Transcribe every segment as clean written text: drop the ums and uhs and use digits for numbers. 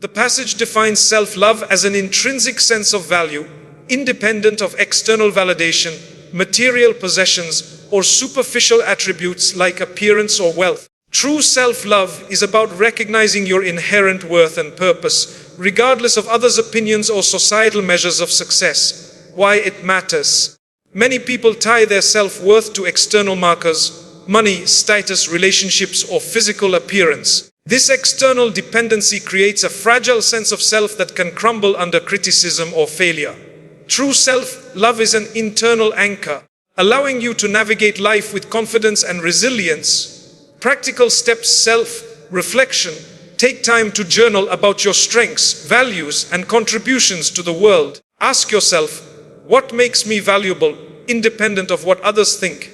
The passage defines self-love as an intrinsic sense of value, independent of external validation, material possessions, or superficial attributes like appearance or wealth. True self-love is about recognizing your inherent worth and purpose, regardless of others' opinions or societal measures of success. Why it matters. Many people tie their self-worth to external markers, money, status, relationships, or physical appearance. This external dependency creates a fragile sense of self that can crumble under criticism or failure. True self-love is an internal anchor, allowing you to navigate life with confidence and resilience. Practical steps: self-reflection. Take time to journal about your strengths, values, and contributions to the world. Ask yourself, what makes me valuable, independent of what others think?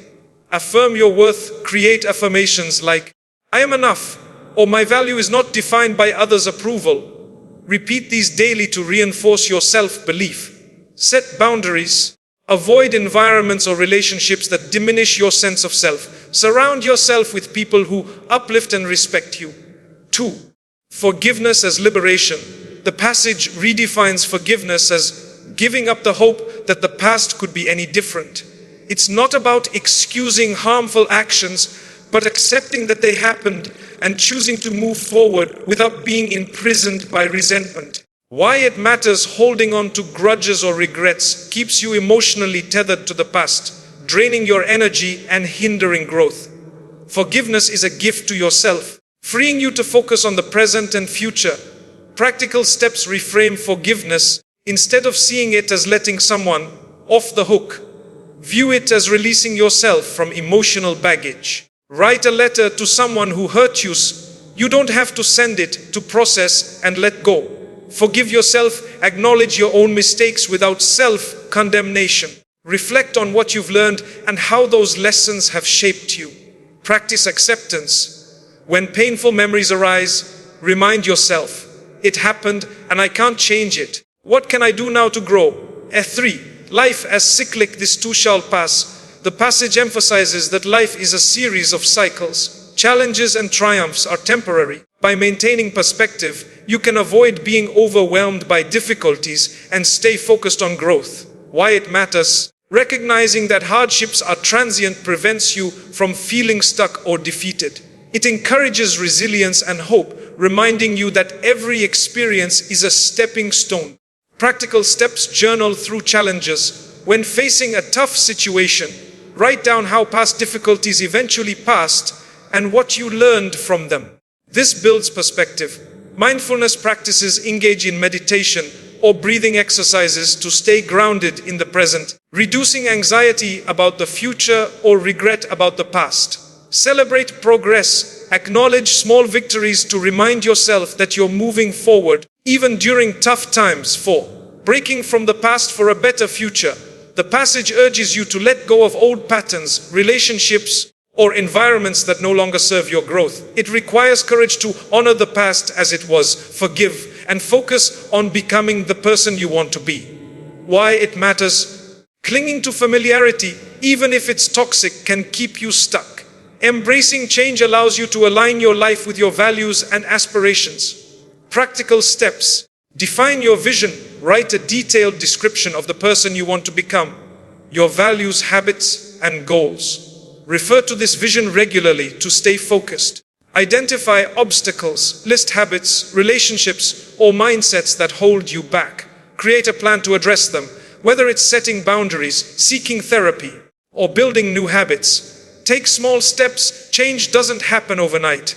Affirm your worth. Create affirmations like, I am enough, or my value is not defined by others' approval. Repeat these daily to reinforce your self-belief. Set boundaries. Avoid environments or relationships that diminish your sense of self. Surround yourself with people who uplift and respect you. 2. Forgiveness as liberation. The passage redefines forgiveness as giving up the hope that the past could be any different. It's not about excusing harmful actions, but accepting that they happened and choosing to move forward without being imprisoned by resentment. Why it matters. Holding on to grudges or regrets keeps you emotionally tethered to the past, draining your energy and hindering growth. Forgiveness is a gift to yourself, freeing you to focus on the present and future. Practical steps: reframe forgiveness. Instead of seeing it as letting someone off the hook, view it as releasing yourself from emotional baggage. Write a letter to someone who hurt you. You don't have to send it, to process and let go. Forgive yourself. Acknowledge your own mistakes without self-condemnation. Reflect on what you've learned and how those lessons have shaped you. Practice acceptance. When painful memories arise, remind yourself, it happened and I can't change it. What can I do now to grow? 3. Life as cyclic. This too shall pass. The passage emphasizes that life is a series of cycles. Challenges and triumphs are temporary. By maintaining perspective, you can avoid being overwhelmed by difficulties and stay focused on growth. Why it matters. Recognizing that hardships are transient prevents you from feeling stuck or defeated. It encourages resilience and hope, reminding you that every experience is a stepping stone. Practical steps: journal through challenges. When facing a tough situation, write down how past difficulties eventually passed and what you learned from them. This builds perspective. Mindfulness practices: engage in meditation or breathing exercises to stay grounded in the present, reducing anxiety about the future or regret about the past. Celebrate progress. Acknowledge small victories to remind yourself that you're moving forward, even during tough times. 4. Breaking from the past for a better future. The passage urges you to let go of old patterns, relationships, or environments that no longer serve your growth. It requires courage to honor the past as it was, forgive, and focus on becoming the person you want to be. Why it matters. Clinging to familiarity, even if it's toxic, can keep you stuck. Embracing change allows you to align your life with your values and aspirations. Practical steps: define your vision. Write a detailed description of the person you want to become, your values, habits, and goals. Refer to this vision regularly to stay focused. Identify obstacles. List habits, relationships, or mindsets that hold you back. Create a plan to address them, whether it's setting boundaries, seeking therapy, or building new habits. Take small steps. Change doesn't happen overnight.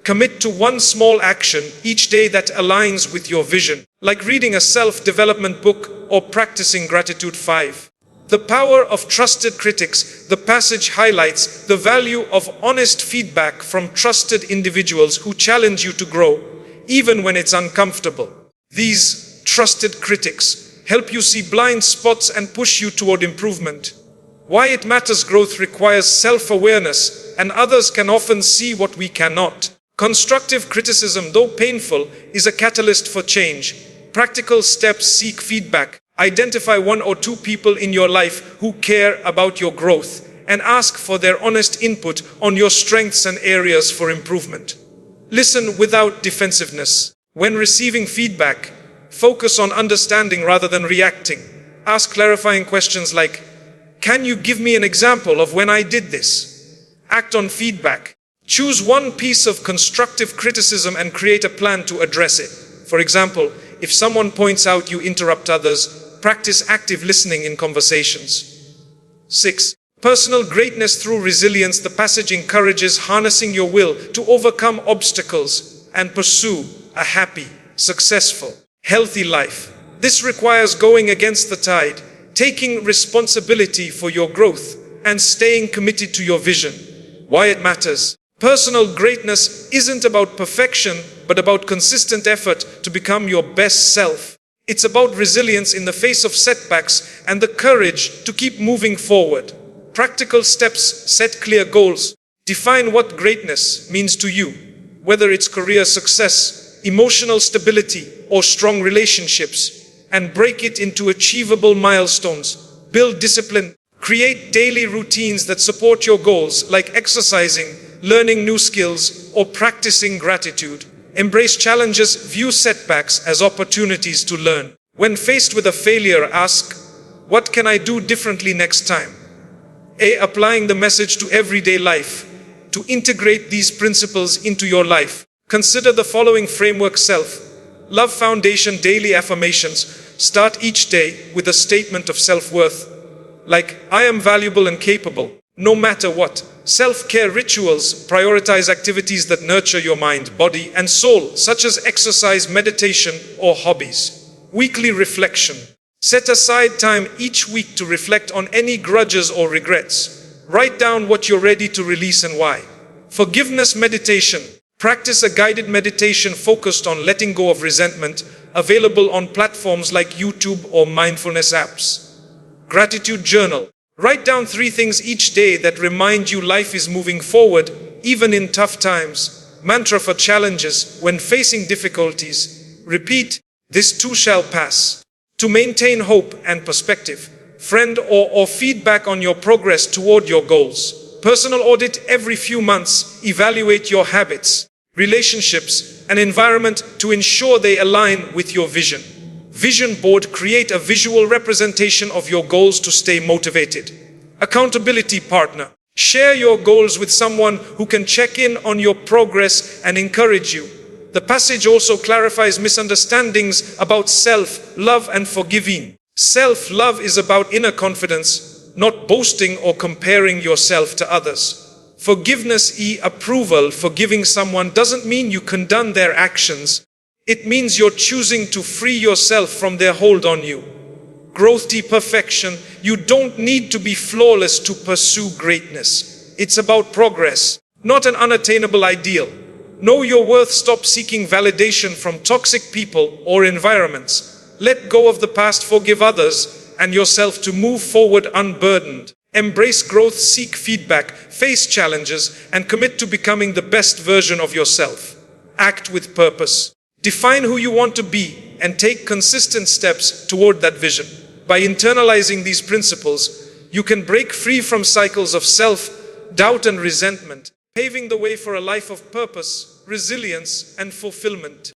Commit to one small action each day that aligns with your vision, like reading a self-development book or practicing gratitude. 5. The power of trusted critics. The passage highlights the value of honest feedback from trusted individuals who challenge you to grow, even when it's uncomfortable. These trusted critics help you see blind spots and push you toward improvement. Why it matters. Growth requires self-awareness, and others can often see what we cannot. Constructive criticism, though painful, is a catalyst for change. Practical steps: seek feedback. Identify 1 or 2 people in your life who care about your growth and ask for their honest input on your strengths and areas for improvement. Listen without defensiveness. When receiving feedback, focus on understanding rather than reacting. Ask clarifying questions like, can you give me an example of when I did this? Act on feedback. Choose one piece of constructive criticism and create a plan to address it. For example, if someone points out you interrupt others, practice active listening in conversations. 6. Personal greatness through resilience. The passage encourages harnessing your will to overcome obstacles and pursue a happy, successful, healthy life. This requires going against the tide, taking responsibility for your growth, and staying committed to your vision. Why it matters. Personal greatness isn't about perfection, but about consistent effort to become your best self. It's about resilience in the face of setbacks and the courage to keep moving forward. Practical steps: set clear goals. Define what greatness means to you, whether it's career success, emotional stability, or strong relationships, and break it into achievable milestones. Build discipline. Create daily routines that support your goals, like exercising, learning new skills, or practicing gratitude. Embrace challenges. View setbacks as opportunities to learn. When faced with a failure, ask, what can I do differently next time? Applying the message to everyday life. To integrate these principles into your life, consider the following framework: self-love foundation. Daily affirmations. Start each day with a statement of self-worth, like, I am valuable and capable, no matter what. Self-care rituals. Prioritize activities that nurture your mind, body, and soul, such as exercise, meditation, or hobbies. Weekly reflection. Set aside time each week to reflect on any grudges or regrets. Write down what you're ready to release and why. Forgiveness meditation. Practice a guided meditation focused on letting go of resentment, available on platforms like YouTube or mindfulness apps. Gratitude journal. Write down 3 things each day that remind you life is moving forward, even in tough times. Mantra for challenges. When facing difficulties, repeat, this too shall pass. To maintain hope and perspective. Friend or feedback on your progress toward your goals. Personal audit. Every few months, evaluate your habits, relationships, and environment to ensure they align with your vision. Vision board. Create a visual representation of your goals to stay motivated. Accountability partner. Share your goals with someone who can check in on your progress and encourage you. The passage also clarifies misunderstandings about self-love and forgiving. Self-love is about inner confidence, not boasting or comparing yourself to others. Forgiveness, approval. Forgiving someone doesn't mean you condone their actions. It means you're choosing to free yourself from their hold on you. Growth, perfection. You don't need to be flawless to pursue greatness. It's about progress, not an unattainable ideal. Know your worth. Stop seeking validation from toxic people or environments. Let go of the past. Forgive others and yourself to move forward unburdened. Embrace growth. Seek feedback, face challenges, and commit to becoming the best version of yourself. Act with purpose. Define who you want to be and take consistent steps toward that vision. By internalizing these principles, you can break free from cycles of self-doubt and resentment, paving the way for a life of purpose, resilience, and fulfillment.